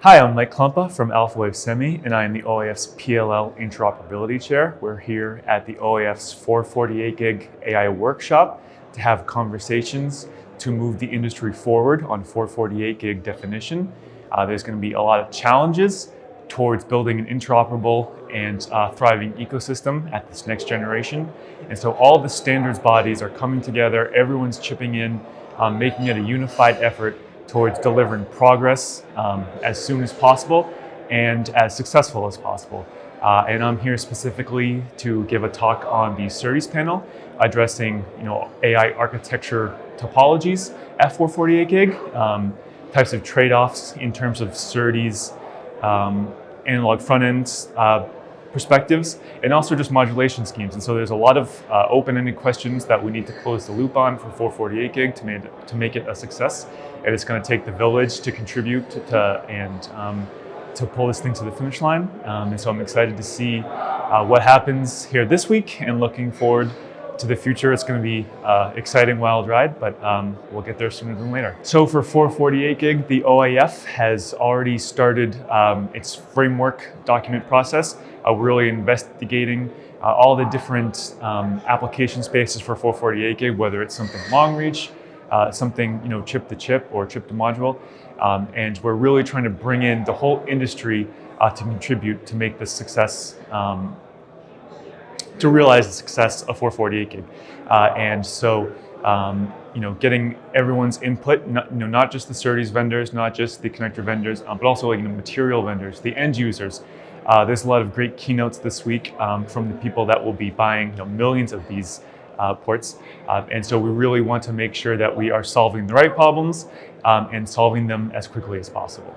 Hi, I'm Mike Klempa from Alphawave Semi, and I am the OAF's PLL Interoperability Chair. We're here at the OAF's 448 gig AI workshop to have conversations to move the industry forward on 448 gig definition. There's going to be a lot of challenges towards building an interoperable and thriving ecosystem at this next generation. And so all the standards bodies are coming together, everyone's chipping in, making it a unified effort towards delivering progress as soon as possible and as successful as possible. And I'm here specifically to give a talk on the SerDes panel, addressing AI architecture topologies at 448 gig, types of trade-offs in terms of SerDes analog front-end perspectives, and also just modulation schemes. And so there's a lot of open-ended questions that we need to close the loop on for 448 gig to make it a success. And it's going to take the village to contribute to pull this thing to the finish line. And so I'm excited to see what happens here this week and looking forward to the future. It's going to be an exciting, wild ride, but we'll get there sooner than later. So for 448 gig, the OAF has already started its framework document process. We're really investigating all the different application spaces for 448 gig, whether it's something long reach, something chip to chip or chip to module, and we're really trying to bring in the whole industry to contribute to make this success, to realize the success of 448 gig. And so, getting everyone's input, not just the SerDes vendors, not just the connector vendors, but also material vendors, the end users. There's a lot of great keynotes this week from the people that will be buying millions of these ports. And so we really want to make sure that we are solving the right problems and solving them as quickly as possible.